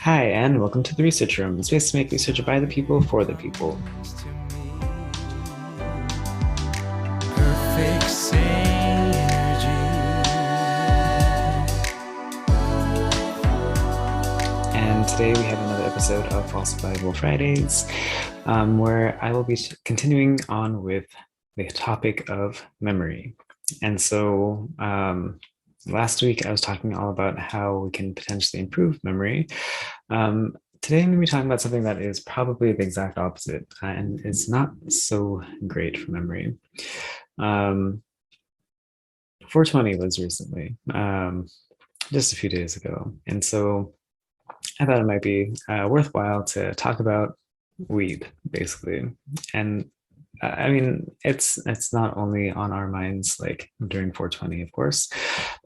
Hi, and welcome to the Research Room, the space to make research by the people for the people. Perfect synergy. And today we have another episode of Falsifiable Fridays, where I will be continuing on with the topic of memory. And so last week I was talking all about how we can potentially improve memory. Today I'm going to be talking about something that is probably the exact opposite and is not so great for memory. 420 was recently, just a few days ago. And so I thought it might be worthwhile to talk about weed, basically. And I mean, it's not only on our minds like during 420, of course.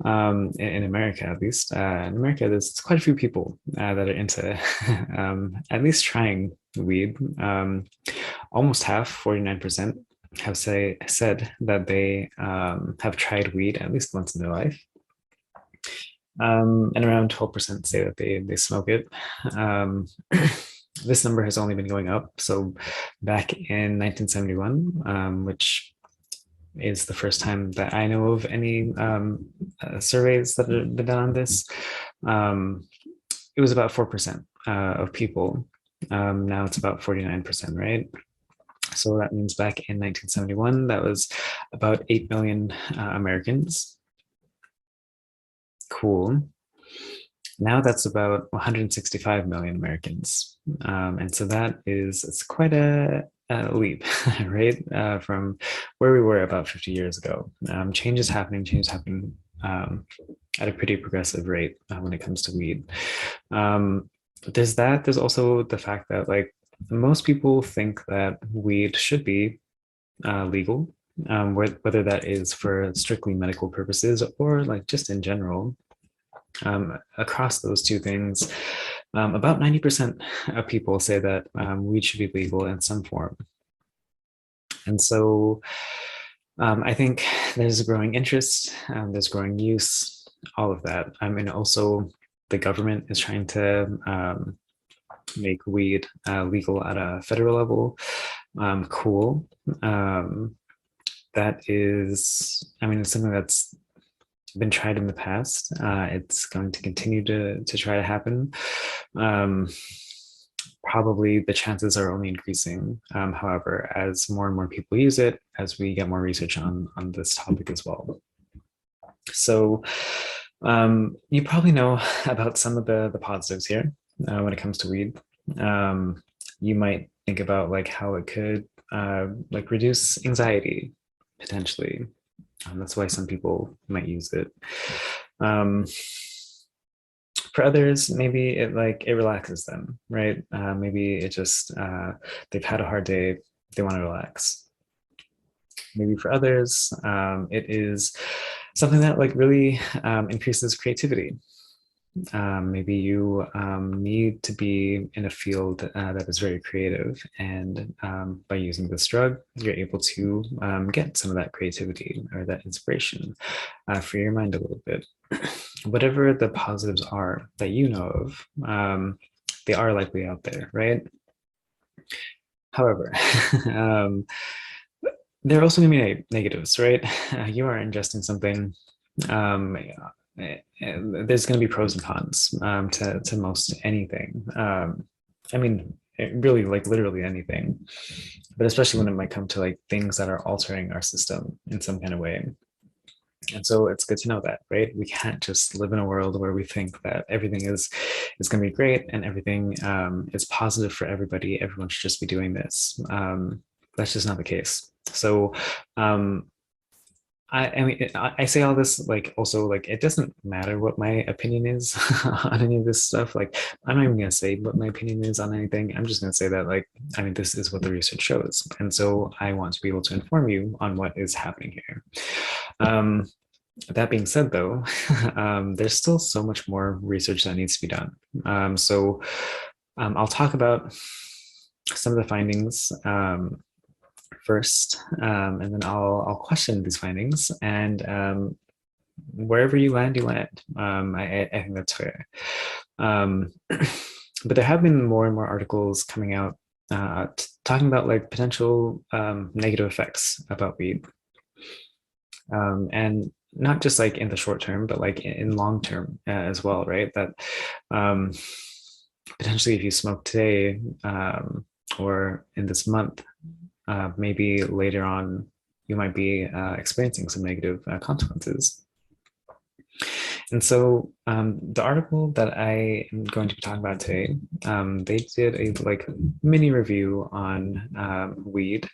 In America, at least, in America, there's quite a few people that are into at least trying weed. Almost half, 49%, have said that they have tried weed at least once in their life. And around 12% say that they smoke it. This number has only been going up. So back in 1971, which is the first time that I know of any surveys that have been done on this, it was about 4% of people. Now it's about 49%, right? So that means back in 1971, that was about 8 million Americans. Cool. Now that's about 165 million Americans. And so it's quite a leap, right? From where we were about 50 years ago. Change is happening at a pretty progressive rate when it comes to weed. There's that. There's also the fact that like most people think that weed should be legal, whether that is for strictly medical purposes or like just in general. Across those two things, about 90% of people say that weed should be legal in some form. And so I think there's a growing interest, there's growing use, all of that. I mean, also the government is trying to make weed legal at a federal level. Cool. That is, I mean, it's something that's been tried in the past. It's going to continue to try to happen. Probably the chances are only increasing. However, as more and more people use it, as we get more research on this topic as well. So you probably know about some of the positives here when it comes to weed. You might think about like how it could like reduce anxiety potentially. That's why some people might use it. For others, maybe it relaxes them, right? Maybe it just they've had a hard day, they want to relax. Maybe for others, it is something that like really increases creativity. Maybe you need to be in a field that is very creative, and by using this drug, you're able to get some of that creativity or that inspiration for your mind a little bit. Whatever the positives are that you know of, they are likely out there, right? However, there are also going to be negatives, right? You are ingesting something. Um, there's going to be pros and cons to most anything. I mean, really, like literally anything, but especially when it might come to like things that are altering our system in some kind of way. And so it's good to know that, right? We can't just live in a world where we think that everything is going to be great and everything is positive for everybody. Everyone should just be doing this. That's just not the case. So I mean, I say all this like also like it doesn't matter what my opinion is on any of this stuff. Like I'm not even gonna say what my opinion is on anything. I'm just gonna say that like I mean this is what the research shows, and so I want to be able to inform you on what is happening here. That being said, though, there's still so much more research that needs to be done. I'll talk about some of the findings first, and then I'll question these findings. And wherever you land, you land. I think that's fair. Um, but there have been more and more articles coming out talking about like potential negative effects about weed, and not just like in the short term, but like in long term as well, right? That um, potentially if you smoke today or in this month, maybe later on you might be experiencing some negative consequences. And so the article that I am going to be talking about today, they did a like mini review on weed,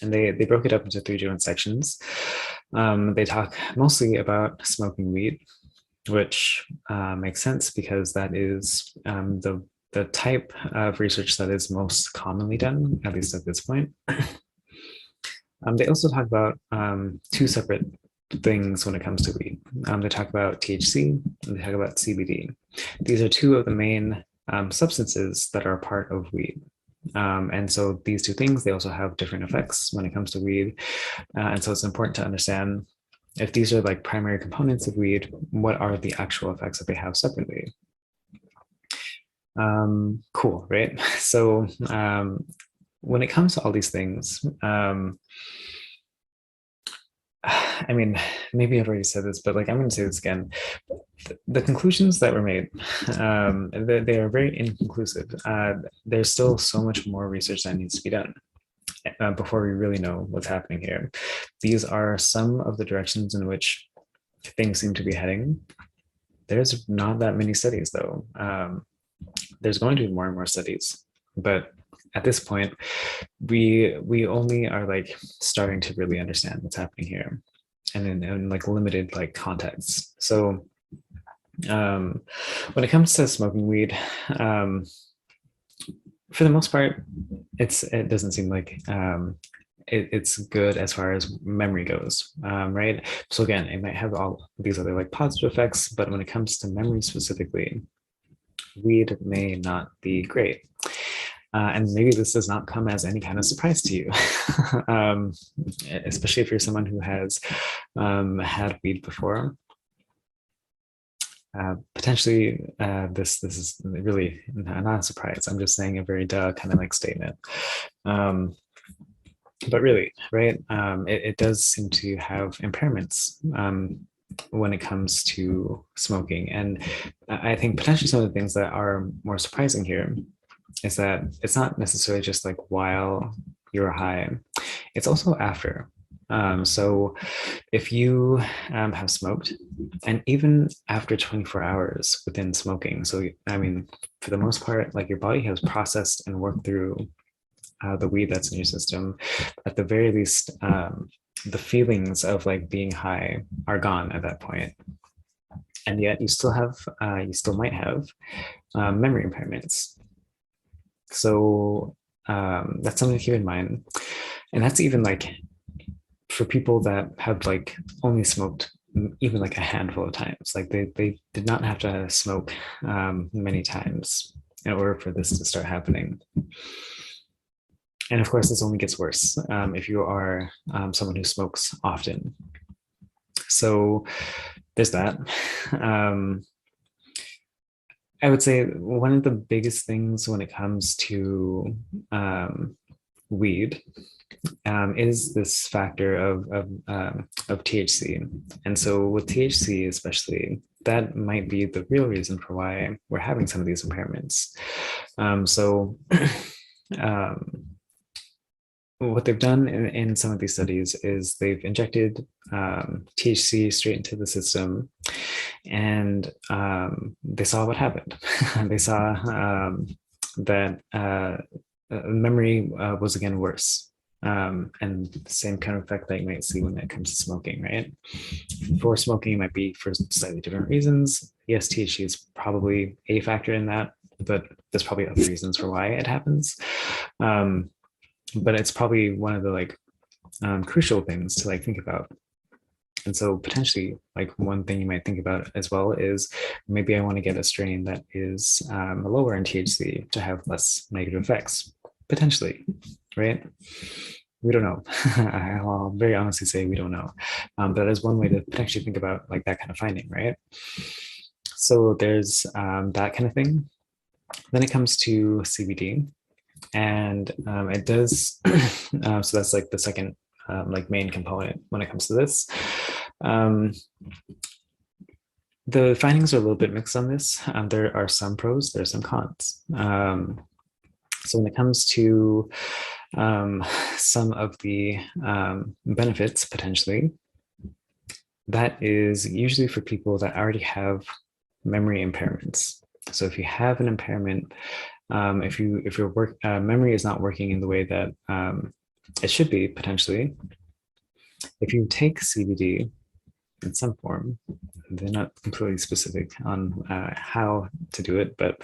and they broke it up into three different sections. They talk mostly about smoking weed, which makes sense because that is the type of research that is most commonly done, at least at this point. They also talk about two separate things when it comes to weed. They talk about THC and they talk about CBD. These are two of the main substances that are a part of weed. And so these two things, they also have different effects when it comes to weed. And so it's important to understand if these are like primary components of weed, what are the actual effects that they have separately? Cool, right? So when it comes to all these things, I mean, maybe I've already said this, but like I'm going to say this again. The conclusions that were made, they are very inconclusive. There's still so much more research that needs to be done before we really know what's happening here. These are some of the directions in which things seem to be heading. There's not that many studies, though. There's going to be more and more studies, but at this point, we only are like starting to really understand what's happening here, and in like limited like contexts. So when it comes to smoking weed, for the most part, it doesn't seem like it's good as far as memory goes, right? So again, it might have all these other like positive effects, but when it comes to memory specifically, weed may not be great. And maybe this does not come as any kind of surprise to you, um, especially if you're someone who has had weed before. Potentially, this is really not a surprise. I'm just saying a very duh kind of like statement. But really, right? It does seem to have impairments when it comes to smoking, and I think potentially some of the things that are more surprising here is that it's not necessarily just like while you're high, it's also after. So if you have smoked, and even after 24 hours within smoking, so I mean, for the most part, like your body has processed and worked through the weed that's in your system, at the very least, the feelings of like being high are gone at that point. And yet you still might have memory impairments. So that's something to keep in mind. And that's even like for people that have like only smoked even like a handful of times, like they did not have to smoke many times in order for this to start happening. And of course, this only gets worse if you are someone who smokes often. So there's that. I would say one of the biggest things when it comes to weed is this factor of THC. And so with THC especially, that might be the real reason for why we're having some of these impairments. So what they've done in some of these studies is they've injected THC straight into the system, and they saw what happened. They saw that memory was again worse, and the same kind of effect that you might see when it comes to smoking, right? For smoking, it might be for slightly different reasons. Yes, THC is probably a factor in that, but there's probably other reasons for why it happens. But it's probably one of the like crucial things to like think about. And so potentially like one thing you might think about as well is maybe I want to get a strain that is lower in THC to have less negative effects, potentially, right? We don't know. I'll very honestly say we don't know. But that is one way to potentially think about like that kind of finding, right? So there's that kind of thing. Then it comes to CBD, and it does. So that's like the second like main component when it comes to this. Um, the findings are a little bit mixed on this. There are some pros, there are some cons. So when it comes to um, some of the benefits potentially, that is usually for people that already have memory impairments. So if you have an impairment, if your work memory is not working in the way that it should be potentially, if you take CBD in some form, they're not completely specific on how to do it, but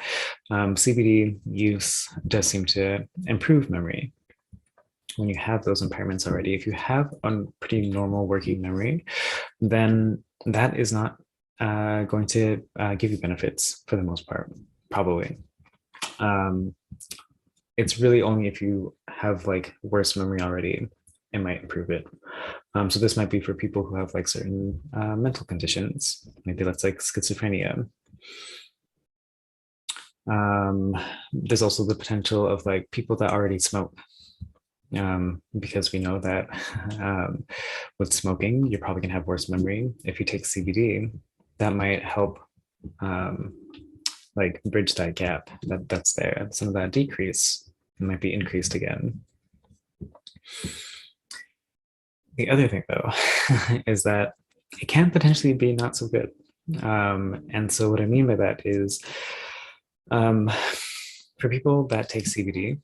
CBD use does seem to improve memory when you have those impairments already. If you have a pretty normal working memory, then that is not going to give you benefits for the most part, probably. Um, it's really only if you have like worse memory already, it might improve it. So this might be for people who have like certain mental conditions. Maybe that's like schizophrenia. There's also the potential of like people that already smoke, because we know that with smoking, you're probably gonna have worse memory. If you take CBD, that might help um, like bridge that gap that's there. Some of that decrease might be increased again. The other thing, though, is that it can potentially be not so good. And so, what I mean by that is um, for people that take CBD,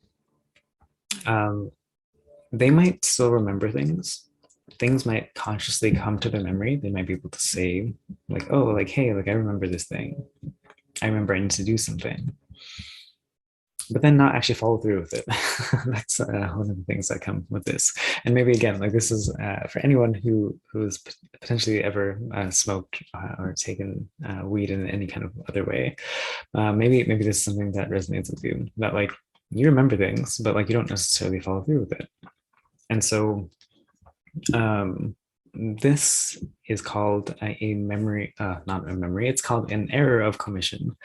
um, they might still remember things. Things might consciously come to their memory. They might be able to say, like, oh, like, hey, like, I remember this thing. I remember I need to do something, but then not actually follow through with it. That's one of the things that come with this. And maybe again, like this is for anyone who's potentially ever smoked or taken weed in any kind of other way. Maybe this is something that resonates with you. That like you remember things, but like you don't necessarily follow through with it. And so um, this is called a memory, not a memory, it's called an error of commission.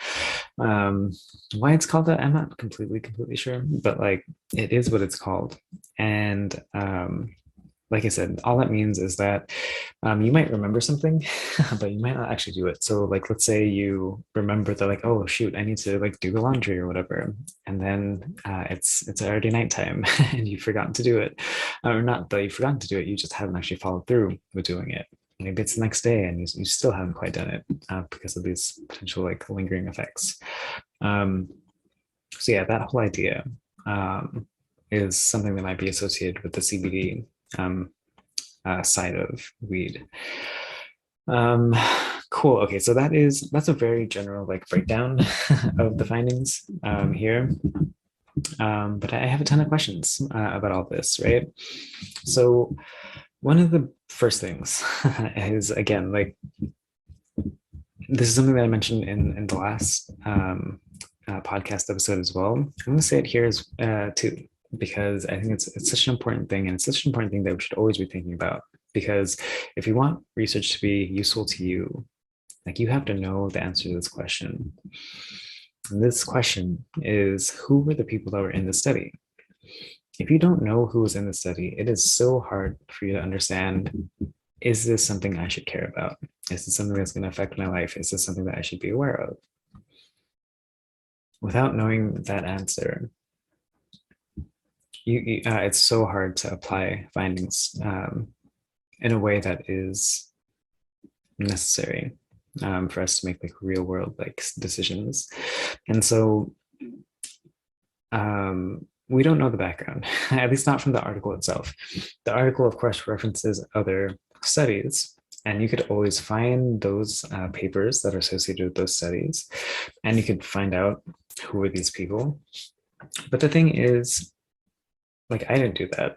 Um, why it's called that, I'm not completely sure, but like it is what it's called. And like I said, all that means is that you might remember something, but you might not actually do it. So, like, let's say you remember that, like, oh shoot, I need to like do the laundry or whatever, and then it's already nighttime and you've forgotten to do it, or not that you've forgotten to do it, you just haven't actually followed through with doing it. Maybe it's the next day and you still haven't quite done it because of these potential like lingering effects. Um, so yeah, that whole idea is something that might be associated with the CBD um, side of weed. Um, cool. Okay, so that's a very general like breakdown of the findings here. But I have a ton of questions about all this, right? So one of the first things is again like this is something that I mentioned in the last podcast episode as well. I'm going to say it here as too, because I think it's such an important thing, and it's such an important thing that we should always be thinking about. Because if you want research to be useful to you, like you have to know the answer to this question. And this question is, who were the people that were in the study? If you don't know who was in the study, it is so hard for you to understand, is this something I should care about? Is this something that's going to affect my life? Is this something that I should be aware of? Without knowing that answer, it's so hard to apply findings in a way that is necessary for us to make like real world like decisions. And so we don't know the background, at least not from the article itself. The article, of course, references other studies, and you could always find those papers that are associated with those studies, and you could find out who are these people. But the thing is, like, I didn't do that.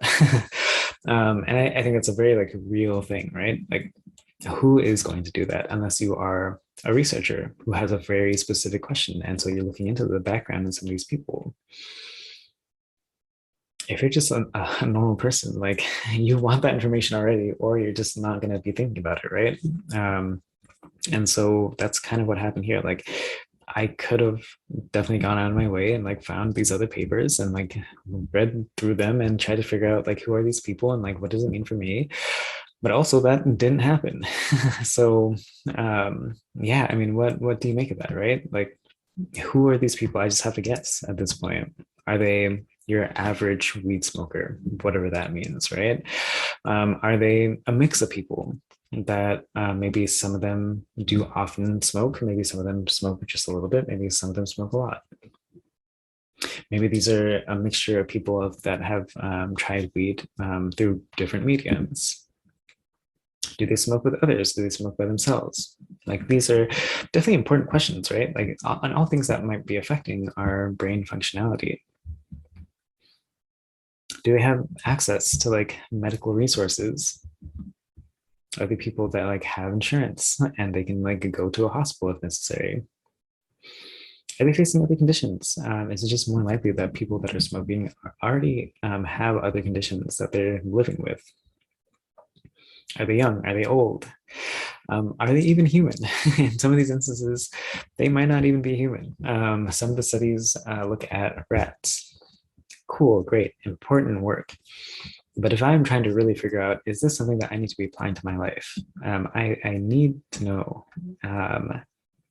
And I think it's a very like real thing, right? Like, who is going to do that unless you are a researcher who has a very specific question, and so you're looking into the background of some of these people. If you're just a normal person, like you want that information already, or you're just not going to be thinking about it, right? And so that's kind of what happened here. Like I could have definitely gone out of my way and like found these other papers and like read through them and tried to figure out like who are these people and like what does it mean for me. But also that didn't happen. So yeah, I mean, what do you make of that, right? Like, who are these people? I just have to guess at this point. Are they your average weed smoker, whatever that means, right? Are they a mix of people that maybe some of them do often smoke, maybe some of them smoke just a little bit, maybe some of them smoke a lot. Maybe these are a mixture of people that have tried weed through different mediums. Do they smoke with others? Do they smoke by themselves? Like these are definitely important questions, right? Like on all things that might be affecting our brain functionality. Do they have access to like medical resources? Are they people that like have insurance and they can like go to a hospital if necessary? Are they facing other conditions? Is it just more likely that people that are smoking already have other conditions that they're living with? Are they young? Are they old? Are they even human? In some of these instances, they might not even be human. Some of the studies look at rats. Cool, great, important work. But if I'm trying to really figure out, is this something that I need to be applying to my life? I need to know,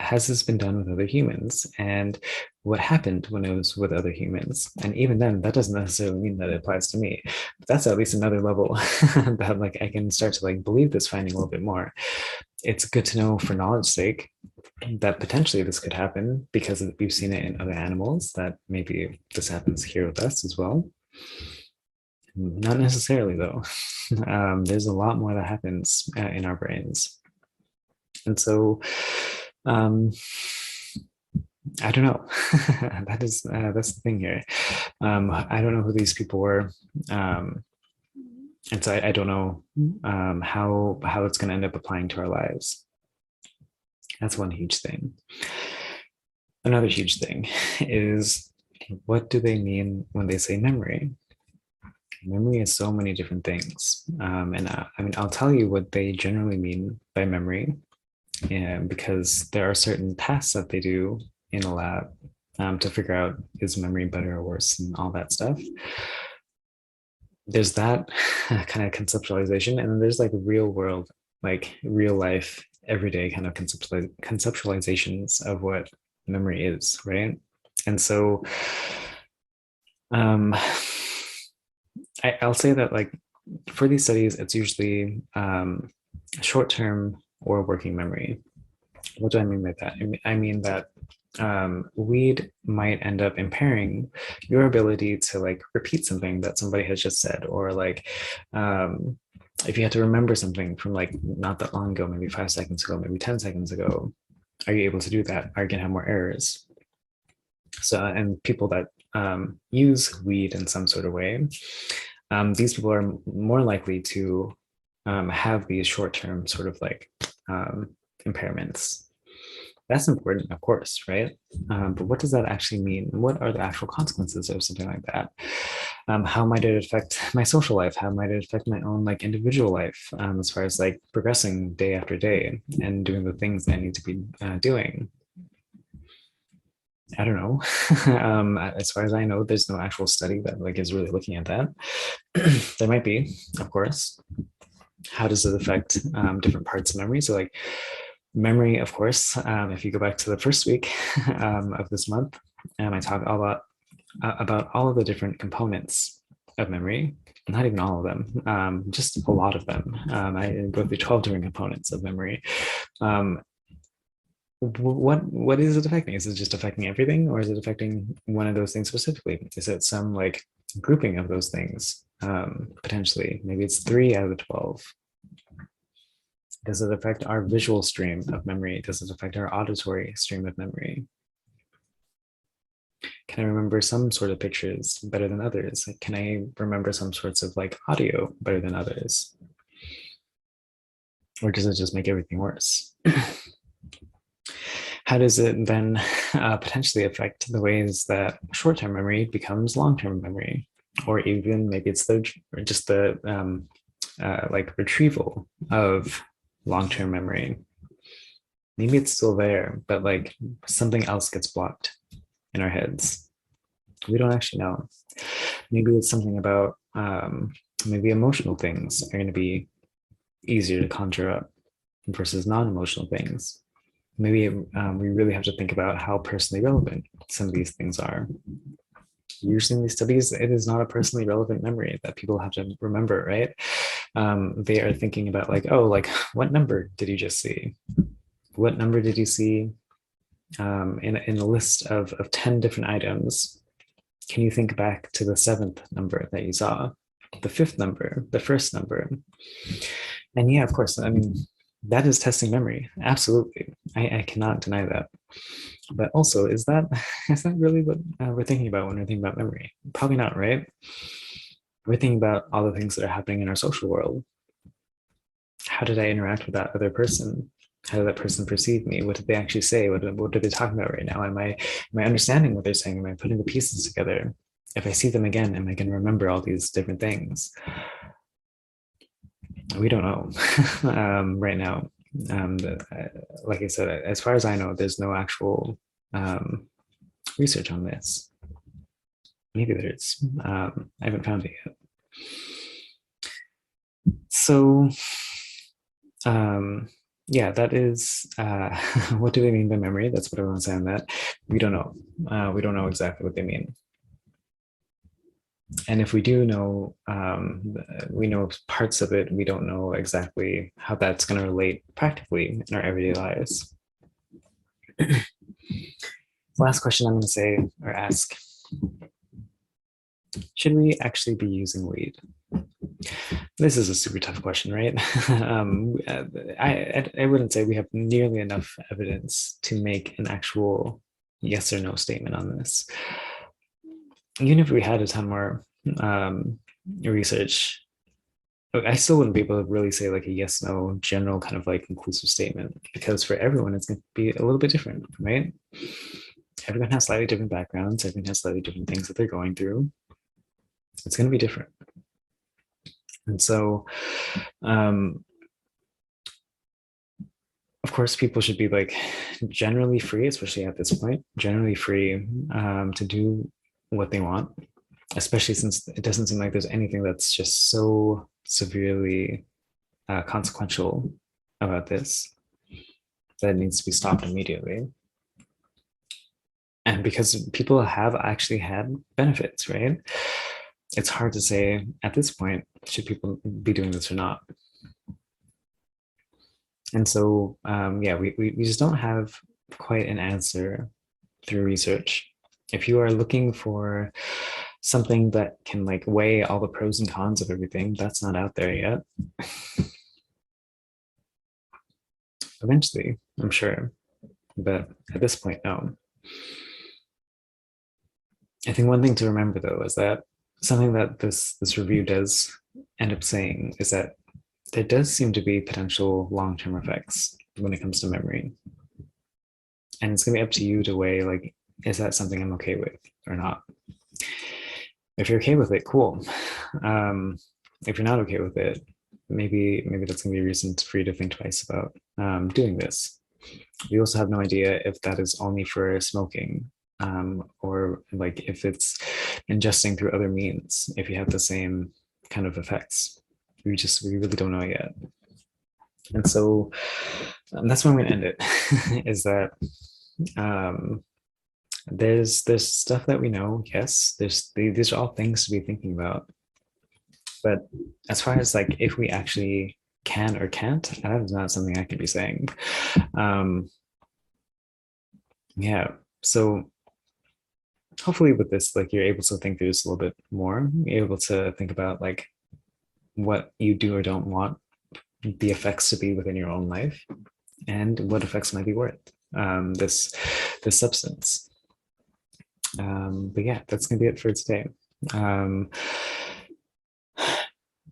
has this been done with other humans? And what happened when it was with other humans? And even then, that doesn't necessarily mean that it applies to me. But that's at least another level that like I can start to like believe this finding a little bit more. It's good to know for knowledge sake that potentially this could happen because we've seen it in other animals, that maybe this happens here with us as well. Not necessarily, though. There's a lot more that happens in our brains. And so, um, I don't know. That's the thing here. I don't know who these people were. And so I don't know how it's going to end up applying to our lives. That's one huge thing. Another huge thing is, what do they mean when they say memory? Memory is so many different things. And I mean, I'll tell you what they generally mean by memory, because there are certain tasks that they do in a lab to figure out, is memory better or worse and all that stuff. There's that kind of conceptualization, and then there's like real world, like real life, everyday kind of conceptualizations of what memory is, right? And so I'll say that like for these studies, it's usually short-term or working memory. What do I mean by that? I mean that weed might end up impairing your ability to like repeat something that somebody has just said, or like if you had to remember something from like not that long ago, maybe 5 seconds ago, maybe 10 seconds ago, are you able to do that? Are you gonna have more errors? So, and people that use weed in some sort of way, these people are more likely to have these short-term sort of like impairments. That's important, of course, right? But what does that actually mean? What are the actual consequences of something like that? How might it affect my social life? How might it affect my own like individual life, as far as like progressing day after day and doing the things that I need to be doing? I don't know. As far as I know, there's no actual study that like is really looking at that. There might be, of course. How does it affect different parts of memory? So like memory, of course, if you go back to the first week of this month, I talk about all of the different components of memory, not even all of them, just a lot of them. I go through 12 different components of memory. What is it affecting? Is it just affecting everything, or is it affecting one of those things specifically? Is it some like grouping of those things? Potentially, maybe it's 3 out of the 12. Does it affect our visual stream of memory? Does it affect our auditory stream of memory? Can I remember some sort of pictures better than others? Can I remember some sorts of like audio better than others? Or does it just make everything worse? How does it then potentially affect the ways that short-term memory becomes long-term memory? Or even maybe it's just the like retrieval of long-term memory. maybe it's still there, but like something else gets blocked in our heads. We don't actually know. Maybe it's something about maybe emotional things are going to be easier to conjure up versus non-emotional things. Maybe we really have to think about how personally relevant some of these things are. Usually in these studies, it is not a personally relevant memory that people have to remember, right? They are thinking about like, oh, like what number did you just see? What number did you see in a list of 10 different items? Can you think back to the seventh number that you saw, the fifth number, the first number? And yeah, of course, I mean, that is testing memory. Absolutely. I cannot deny that. But also, is that really what we're thinking about when we're thinking about memory? Probably not, right? We're thinking about all the things that are happening in our social world. How did I interact with that other person? How did that person perceive me? What did they actually say? What are they talking about right now? Am I understanding what they're saying? Am I putting the pieces together? If I see them again, am I going to remember all these different things? We don't know right now. Like I said, as far as I know, there's no actual um, research on this. Maybe there is. I haven't found it yet. So, yeah, that is what do they mean by memory? That's what I want to say on that. We don't know. We don't know exactly what they mean. And if we do know, we know parts of it, we don't know exactly how that's going to relate practically in our everyday lives. Last question I'm going to say or ask: should we actually be using weed? This is a super tough question, right? I wouldn't say we have nearly enough evidence to make an actual yes or no statement on this. Even if we had a ton more research, I still wouldn't be able to really say like a yes no general kind of like conclusive statement, because for everyone it's going to be a little bit different, right? Everyone has slightly different backgrounds, everyone has slightly different things that they're going through. It's going to be different. And so of course people should be like generally free, especially at this point, generally free to do what they want, especially since it doesn't seem like there's anything that's just so severely consequential about this that needs to be stopped immediately. And because people have actually had benefits, right? It's hard to say at this point, should people be doing this or not? And so, yeah, we just don't have quite an answer through research. If you are looking for something that can like weigh all the pros and cons of everything, that's not out there yet. Eventually, I'm sure, but at this point, no. I think one thing to remember though is that something that this review does end up saying is that there does seem to be potential long-term effects when it comes to memory. And it's going to be up to you to weigh like, is that something I'm okay with or not? If you're okay with it, cool. If you're not okay with it, maybe that's going to be a reason for you to think twice about doing this. We also have no idea if that is only for smoking, or like if it's ingesting through other means, if you have the same kind of effects. We really don't know yet. And so that's where I'm going to end it. Is that there's stuff that we know. Yes, these are all things to be thinking about. But as far as like if we actually can or can't, that is not something I can be saying. Yeah. So hopefully with this, like you're able to think through this a little bit more. You're able to think about like what you do or don't want the effects to be within your own life, and what effects might be worth this substance. But yeah, that's gonna be it for today.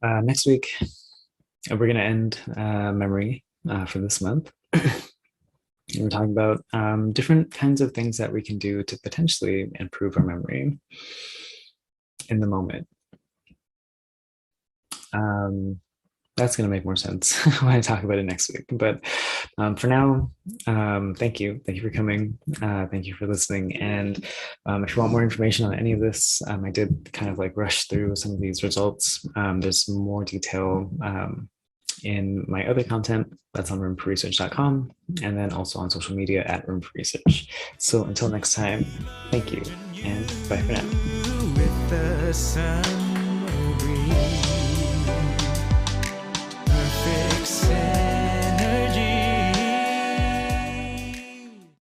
Next week we're gonna end memory for this month. We're talking about different kinds of things that we can do to potentially improve our memory in the moment. That's going to make more sense when I talk about it next week. But for now, thank you. Thank you for coming. Thank you for listening. And if you want more information on any of this, I did kind of like rush through some of these results. There's more detail in my other content that's on roomforresearch.com and then also on social media at Room for Research. So until next time, thank you and bye for now. With the sun will breathe.